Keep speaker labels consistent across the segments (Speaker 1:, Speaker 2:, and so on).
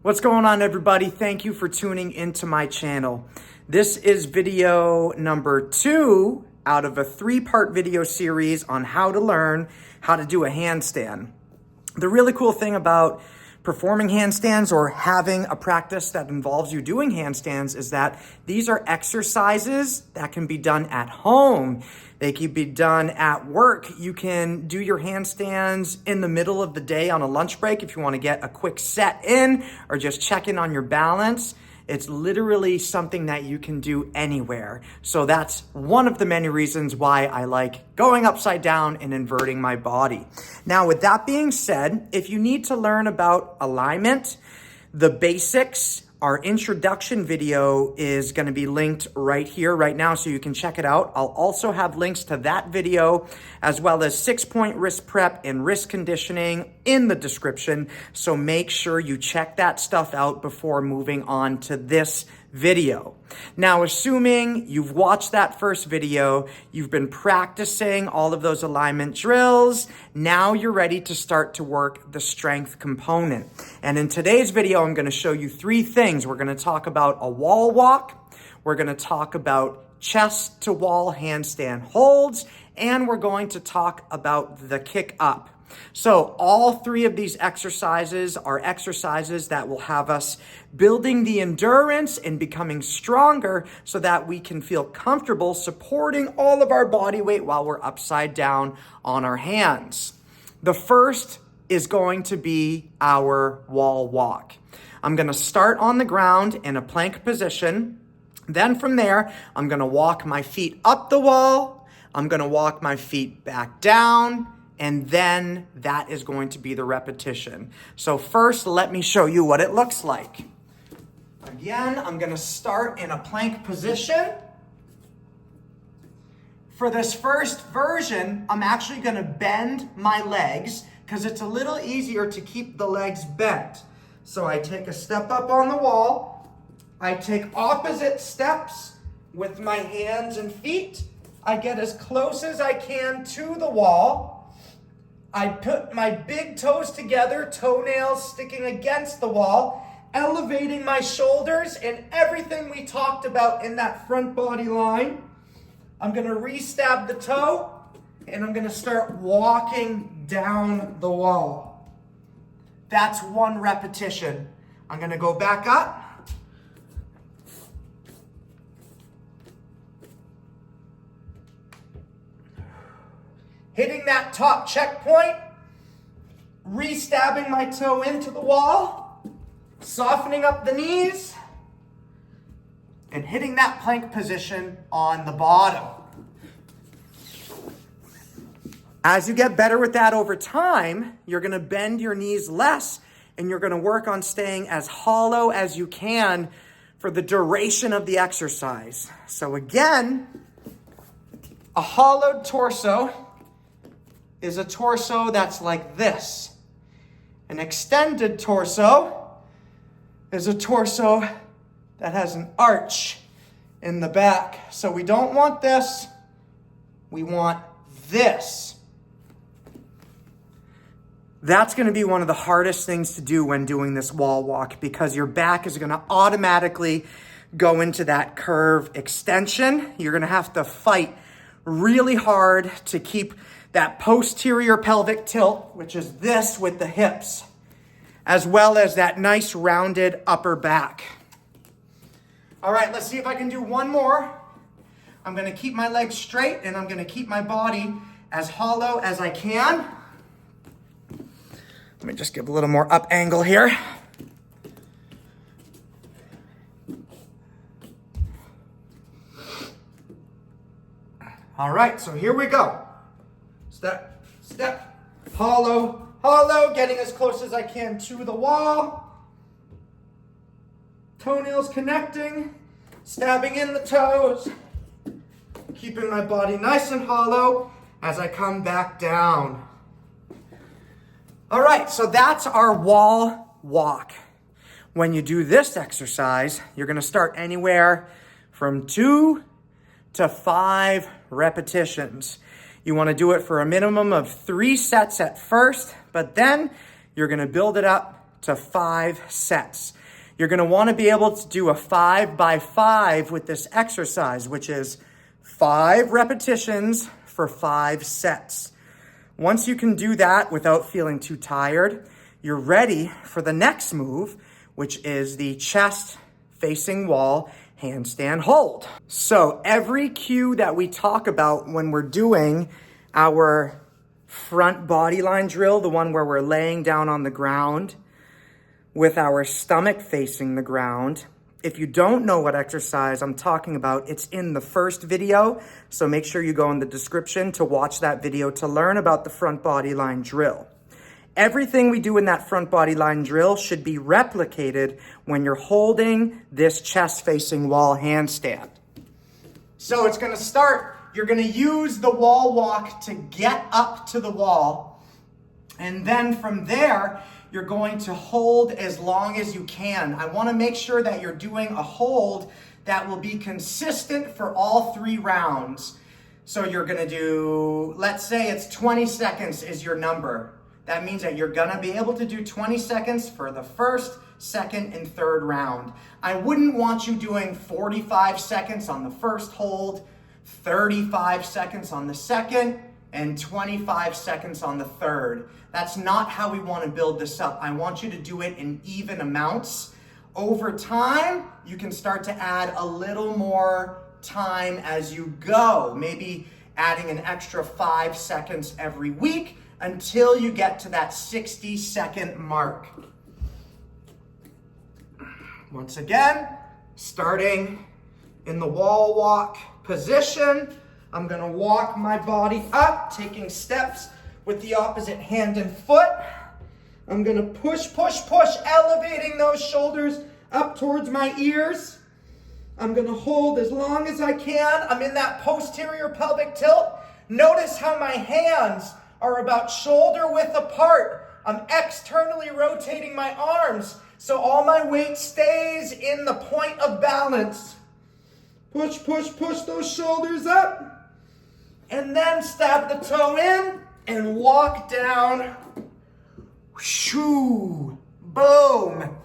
Speaker 1: What's going on, everybody? Thank you for tuning into my channel. This is video number 2 out of a 3-part video series on how to learn how to do a handstand. The really cool thing about performing handstands or having a practice that involves you doing handstands is that these are exercises that can be done at home. They can be done at work. You can do your handstands in the middle of the day on a lunch break if you want to get a quick set in or just check in on your balance. It's literally something that you can do anywhere. So that's one of the many reasons why I like going upside down and inverting my body. Now, with that being said, if you need to learn about alignment, the basics, our introduction video is going to be linked right here, right now, so you can check it out. I'll also have links to that video as well as 6-point wrist prep and wrist conditioning in the description. So make sure you check that stuff out before moving on to this video. Now, assuming you've watched that first video, you've been practicing all of those alignment drills, now you're ready to start to work the strength component. And in today's video, I'm going to show you 3 things. We're going to talk about a wall walk, we're going to talk about chest to wall handstand holds, and we're going to talk about the kick up. So all 3 of these exercises are exercises that will have us building the endurance and becoming stronger so that we can feel comfortable supporting all of our body weight while we're upside down on our hands. The first is going to be our wall walk. I'm going to start on the ground in a plank position. Then from there, I'm going to walk my feet up the wall. I'm going to walk my feet back down. And then that is going to be the repetition. So first, let me show you what it looks like. Again, I'm going to start in a plank position. For this first version, I'm actually going to bend my legs because it's a little easier to keep the legs bent. So I take a step up on the wall. I take opposite steps with my hands and feet. I get as close as I can to the wall. I put my big toes together, toenails sticking against the wall, elevating my shoulders and everything we talked about in that front body line. I'm going to re-stab the toe and I'm going to start walking down the wall. That's 1 repetition. I'm going to go back up. Hitting that top checkpoint, re-stabbing my toe into the wall, softening up the knees, and hitting that plank position on the bottom. As you get better with that over time, you're going to bend your knees less, and you're going to work on staying as hollow as you can for the duration of the exercise. So again, a hollowed torso is a torso that's like this. An extended torso is a torso that has an arch in the back. So we don't want this, we want this. That's going to be one of the hardest things to do when doing this wall walk because your back is going to automatically go into that curve extension. You're going to have to fight really hard to keep that posterior pelvic tilt, which is this with the hips, as well as that nice rounded upper back. All right, let's see if I can do 1 more. I'm going to keep my legs straight and I'm going to keep my body as hollow as I can. Let me just give a little more up angle here. All right, so here we go. Step, step, hollow, hollow, getting as close as I can to the wall. Toenails connecting, stabbing in the toes, keeping my body nice and hollow as I come back down. All right, so that's our wall walk. When you do this exercise, you're going to start anywhere from 2 to 5 repetitions. You want to do it for a minimum of 3 sets at first, but then you're going to build it up to 5 sets. You're gonna wanna be able to do a 5 by 5 with this exercise, which is 5 repetitions for 5 sets. Once you can do that without feeling too tired, you're ready for the next move, which is the chest facing wall handstand hold. So every cue that we talk about when we're doing our front body line drill, the one where we're laying down on the ground with our stomach facing the ground, if you don't know what exercise I'm talking about, it's in the first video. So make sure you go in the description to watch that video to learn about the front body line drill. Everything we do in that front body line drill should be replicated when you're holding this chest facing wall handstand. So it's gonna start, you're gonna use the wall walk to get up to the wall. And then from there, you're going to hold as long as you can. I wanna make sure that you're doing a hold that will be consistent for all 3 rounds. So you're gonna do, let's say it's 20 seconds is your number. That means that you're gonna be able to do 20 seconds for the first, second, and third round. I wouldn't want you doing 45 seconds on the first hold, 35 seconds on the second, and 25 seconds on the third. That's not how we want to build this up. I want you to do it in even amounts. Over time, you can start to add a little more time as you go, maybe adding an extra 5 seconds every week until you get to that 60-second mark. Once again, starting in the wall walk position, I'm gonna walk my body up, taking steps with the opposite hand and foot. I'm gonna push, push, push, elevating those shoulders up towards my ears. I'm gonna hold as long as I can. I'm in that posterior pelvic tilt. Notice how my hands are about shoulder width apart. I'm externally rotating my arms, so all my weight stays in the point of balance. Push, push, push those shoulders up. And then stab the toe in and walk down. Shoo, boom.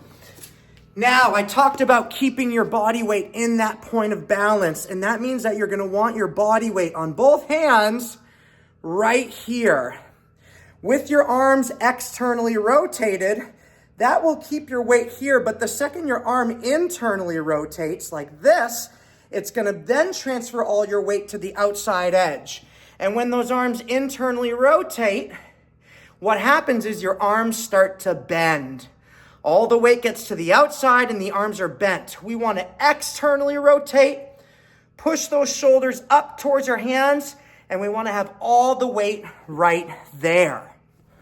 Speaker 1: Now, I talked about keeping your body weight in that point of balance, and that means that you're gonna want your body weight on both hands right here. With your arms externally rotated, that will keep your weight here, but the second your arm internally rotates like this, it's gonna then transfer all your weight to the outside edge. And when those arms internally rotate, what happens is your arms start to bend. All the weight gets to the outside and the arms are bent. We want to externally rotate, push those shoulders up towards your hands, and we want to have all the weight right there.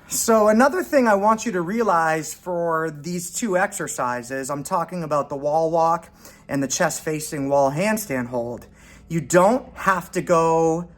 Speaker 1: So another thing I want you to realize for these 2 exercises, I'm talking about the wall walk and the chest facing wall handstand hold. You don't have to go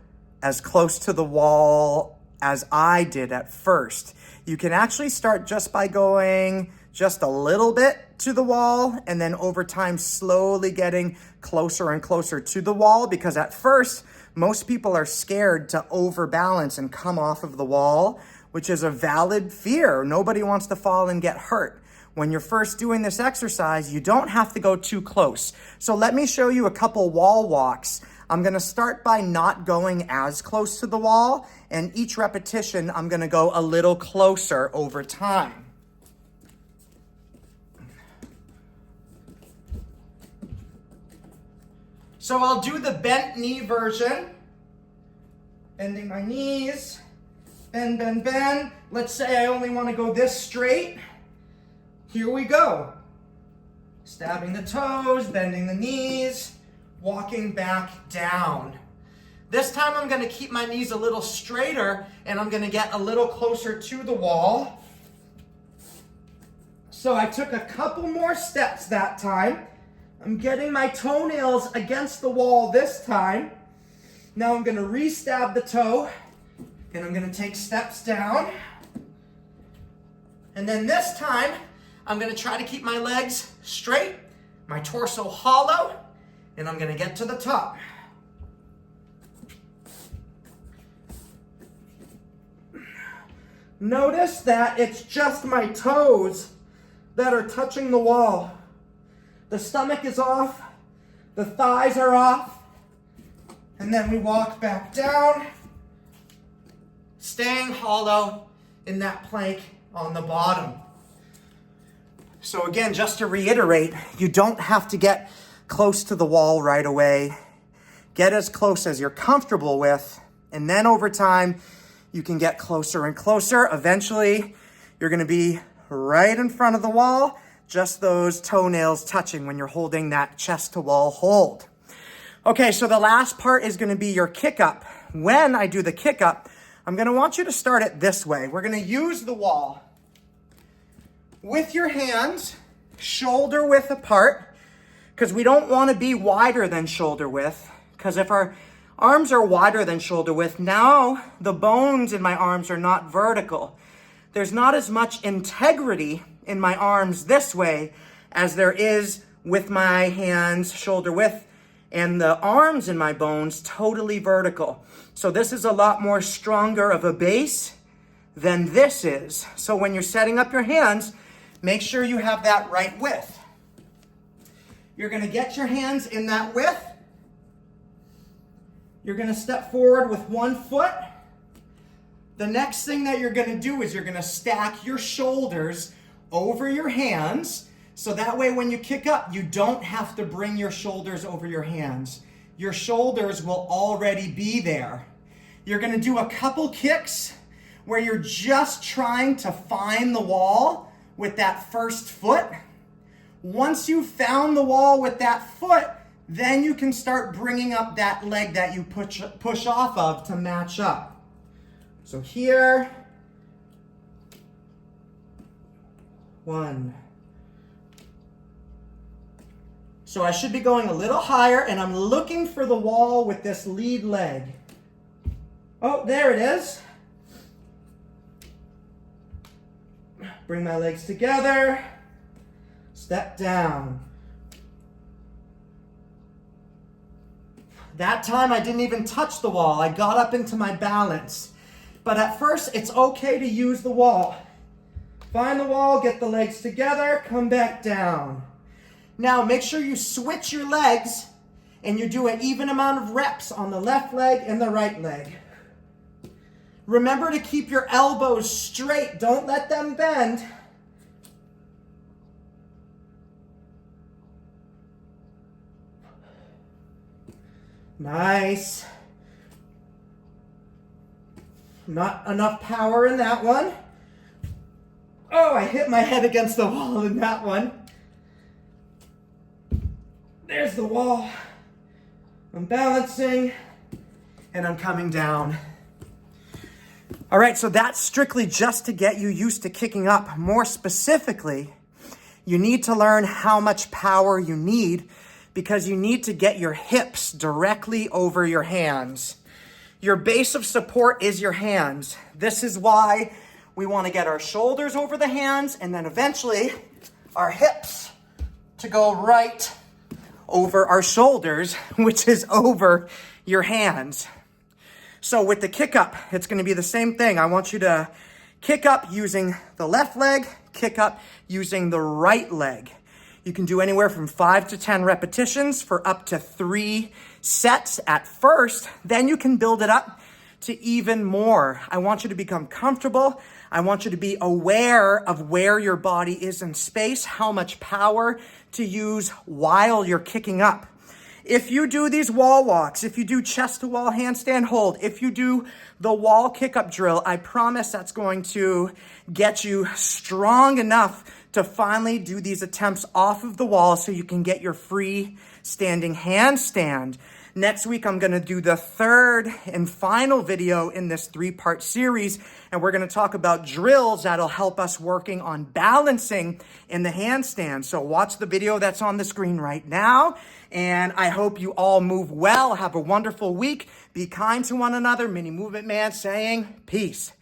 Speaker 1: as close to the wall as I did at first. You can actually start just by going just a little bit to the wall and then over time slowly getting closer and closer to the wall, because at first most people are scared to overbalance and come off of the wall, which is a valid fear. Nobody wants to fall and get hurt. When you're first doing this exercise, you don't have to go too close. So let me show you a couple wall walks. I'm gonna start by not going as close to the wall, and each repetition, I'm gonna go a little closer over time. So I'll do the bent knee version, bending my knees, bend, bend, bend. Let's say I only wanna go this straight. Here we go. Stabbing the toes, bending the knees, walking back down. This time I'm gonna keep my knees a little straighter and I'm gonna get a little closer to the wall. So I took a couple more steps that time. I'm getting my toenails against the wall this time. Now I'm gonna re-stab the toe and I'm gonna take steps down. And then this time, I'm gonna try to keep my legs straight, my torso hollow, and I'm gonna get to the top. Notice that it's just my toes that are touching the wall. The stomach is off, the thighs are off, and then we walk back down, staying hollow in that plank on the bottom. So again, just to reiterate, you don't have to get close to the wall right away. Get as close as you're comfortable with, and then over time, you can get closer and closer. Eventually, you're gonna be right in front of the wall, just those toenails touching when you're holding that chest to wall hold. Okay, so the last part is gonna be your kick up. When I do the kick up, I'm gonna want you to start it this way. We're gonna use the wall with your hands shoulder width apart, because we don't wanna be wider than shoulder width, because if our arms are wider than shoulder width, now the bones in my arms are not vertical. There's not as much integrity in my arms this way as there is with my hands shoulder width and the arms in my bones totally vertical. So this is a lot more stronger of a base than this is. So when you're setting up your hands, make sure you have that right width. You're gonna get your hands in that width. You're gonna step forward with one foot. The next thing that you're gonna do is you're gonna stack your shoulders over your hands, so that way when you kick up, you don't have to bring your shoulders over your hands. Your shoulders will already be there. You're gonna do a couple kicks where you're just trying to find the wall with that first foot. Once you've found the wall with that foot, then you can start bringing up that leg that you push off of to match up. So here, 1. So I should be going a little higher, and I'm looking for the wall with this lead leg. Oh, there it is. Bring my legs together, step down. That time I didn't even touch the wall. I got up into my balance. But at first, it's okay to use the wall. Find the wall, get the legs together, come back down. Now, make sure you switch your legs and you do an even amount of reps on the left leg and the right leg. Remember to keep your elbows straight. Don't let them bend. Nice. Not enough power in that one. Oh, I hit my head against the wall in that one. There's the wall. I'm balancing and I'm coming down. All right, so that's strictly just to get you used to kicking up. More specifically, you need to learn how much power you need, because you need to get your hips directly over your hands. Your base of support is your hands. This is why we want to get our shoulders over the hands and then eventually our hips to go right over our shoulders, which is over your hands. So with the kick up, it's going to be the same thing. I want you to kick up using the left leg, kick up using the right leg. You can do anywhere from 5 to 10 repetitions for up to 3 sets at first. Then you can build it up to even more. I want you to become comfortable. I want you to be aware of where your body is in space, how much power to use while you're kicking up. If you do these wall walks, if you do chest to wall handstand hold, if you do the wall kick up drill, I promise that's going to get you strong enough to finally do these attempts off of the wall so you can get your free standing handstand. Next week, I'm going to do the third and final video in this 3-part series, and we're going to talk about drills that'll help us working on balancing in the handstand. So watch the video that's on the screen right now, and I hope you all move well. Have a wonderful week. Be kind to one another. Mini Movement Man saying peace.